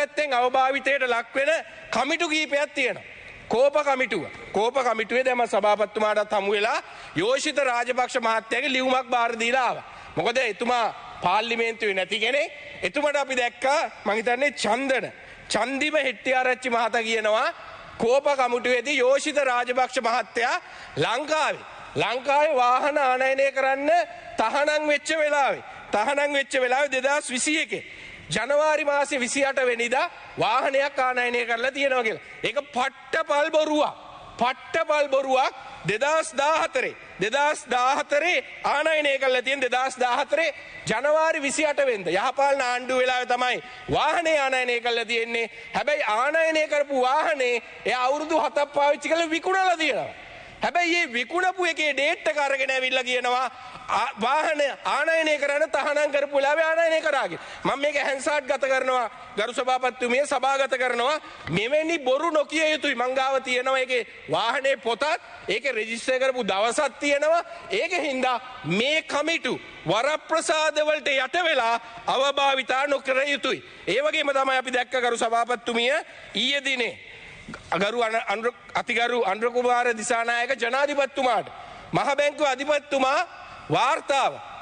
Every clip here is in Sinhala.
පැත්තෙන් අවභාවිතයට ලක් වෙන කමිටු කීපයක් තියෙනවා. කෝප කමිටුවේ දැන් මම සභාපතිතුමාටත් හමු වෙලා යෝෂිත රාජපක්ෂ මහත්තයාගේ ලියුමක් බාර දීලා ආවා. මොකද එතුමා පාර්ලිමේන්තුවේ නැති කෙනෙක්. එතුමාට අපි දැක්කා මම හිතන්නේ චන්දිම හෙට්ටිආරච්චි මහතා කියනවා කෝප කමිටුවේදී යෝෂිත රාජපක්ෂ මහත්තයා ලංකාවේ වාහන ආනයනය කරන්න තහනම් වෙච්ච වෙලාවේ 2021 ජනවාරි මාසේ 28 වෙනිදා වාහනයක් ආනයනය කරලා තියෙනවා කියලා. ඒක පට්ටපල් බොරුවක් 2014 ආනයනය කරලා තියෙන 2014 ජනවාරි 28 වෙනිදා යහපාලන ආණ්ඩුව වෙලාවේ තමයි වාහනේ ආනයනය කරලා තියෙන්නේ. හැබැයි ආනයනය කරපු වාහනේ එයා අවුරුදු 7ක් පාවිච්චි කරලා විකුණලා තියෙනවා. හැබැයි මේ විකුණපු එකේ ඩේට් එක අරගෙන ඇවිල්ලා කියනවා වාහන ආනයනය කරන්න තහනම් කරපු වෙලාවේ ආනයනය කරාගේ. මම මේක හැන්සාට් ගත කරනවා ගරු සභාපතිතුමිය සභාගත කරනවා. මෙවැනි බොරු නොකිය යුතුයි. මං ගාව තියෙනවා ඒකේ වාහනේ පොතත් ඒකේ රෙජිස්ටර් කරපු දවසක් තියෙනවා. ඒකෙන් හින්දා මේ කමිටු වරප්‍රසාද වලට යට වෙලා අවභාවිතා නොකර යුතුයි. ඒ වගේම තමයි අපි දැක්ක ගරු සභාපතිතුමිය ඊයේ දිනේ අතිගරු අනුර කුමාර දිසානායක ජනාධිපතිතුමාට මහ බැංකුව අධිපතිතුමා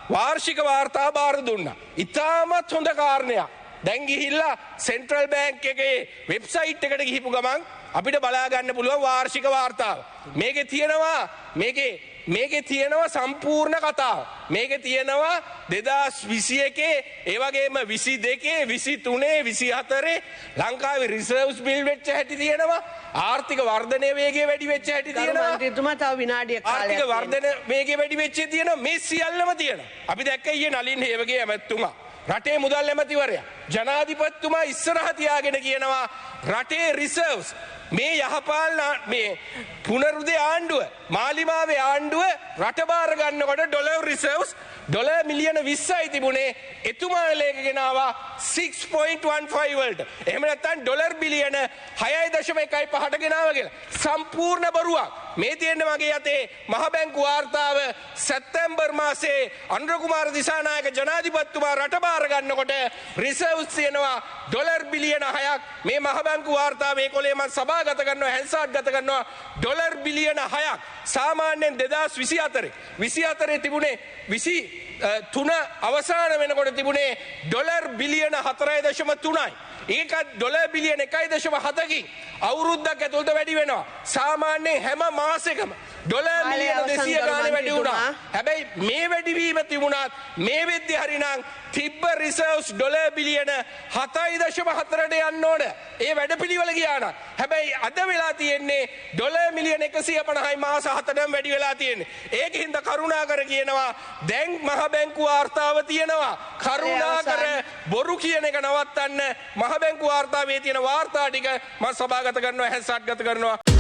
වාර්ෂික වාර්තාව බාර දුන්නා. ඉතාමත් හොඳ කාරණයක්. දැන් ගිහිල්ලා සෙන්ට්‍රල් බැංක් එකේ වෙබ්සයිට් එකට ගිහිපු ගමන් අපිට බලා ගන්න පුළුවන් වාර්ෂික වාර්තාව. මේකේ තියෙනවා සම්පූර්ණ කතාව. මේකේ තියෙනවා 2021 ඒ වගේම 22 23 24 ලංකාවේ රිසර්ව්ස් බිල් වෙච්ච හැටි තියෙනවා. ආර්ථික වර්ධනය වේගය වැඩි වෙච්ච හැටි තියෙනවා. මන්ත්‍රීතුමා තව විනාඩියක් කාලයක් ආර්ථික වර්ධන වේගය වැඩි වෙච්ච තියෙනවා. මේ සියල්ලම තියෙනවා. අපි දැක්ක ඊයේ නලින් හේවගේ ඇමතුමා රටේ මුදල් ඇමතිවරයා ජනාධිපතිතුමා ඉස්සරහ තියාගෙන කියනවා රටේ රිසර්ව්ස් මේ යහපාලන මේ පුනරුදේ ආණ්ඩුව මාලිමාවේ ආණ්ඩුව රට බාර ගන්නකොට ඩොලර් රිසර්ව්ස් ඩොලර් මිලියන 20යි තිබුණේ. එතුමා ලේඛගෙන ආවා 6.15 වලට. එහෙම නැත්නම් ඩොලර් බිලියන 6.15ට ගෙනාවා කියලා. සම්පූර්ණ බොරුවක්. මේ තියෙන්නේ මගේ අතේ මහ බැංකු වාර්තාව සැප්තැම්බර් මාසේ අනුර කුමාර දිසානායක ජනාධිපතිතුමා රට බාර ගන්නකොට රිසර්ව්ස් තියෙනවා ඩොලර් බිලියන 6ක්. මේ මහ බැංකු වාර්තාව මේකොලේ මම සභාගත කරනවා හැන්සාට් ගත කරනවා ඩොලර් බිලියන 6ක්. සාමාන්‍යයෙන් 2024 තිබුණේ 23 අවසාන වෙනකොට තිබුණේ ඩොලර් බිලියන 4.3යි. ඒකත් ඩොලර් බිලියන 1.7කින් අවුරුද්දක් ඇතුළත වැඩි වෙනවා. සාමාන්‍යයෙන් හැම මාසෙකම ඩොලර් මිලියන 200 ගානේ වැඩි වුණා. හැබැයි මේ වැඩිවීම තිබුණත් මේ වෙද්දි හරිනම් තිබ්බ රිසර්ව්ස් ඩොලර් බිලියන 7.4ට යන්න ඕන. ඒ වැඩපිළිවෙල ගියා නම්. හැබැයි අද වෙලා තියෙන්නේ ඩොලර් මිලියන 150යි මාස 7ටම වැඩි වෙලා තියෙන්නේ. ඒකින්ද කරුණාකර කියනවා දැන් මහ බැංකු වාර්තාව තියෙනවා. කරුණාකර බොරු කියන එක නවත්තන්න. මහ බැංකු වාර්තාවේ තියෙන වාර්තා ටික මම සභාගත කරනවා හැන්සාට් ගත කරනවා.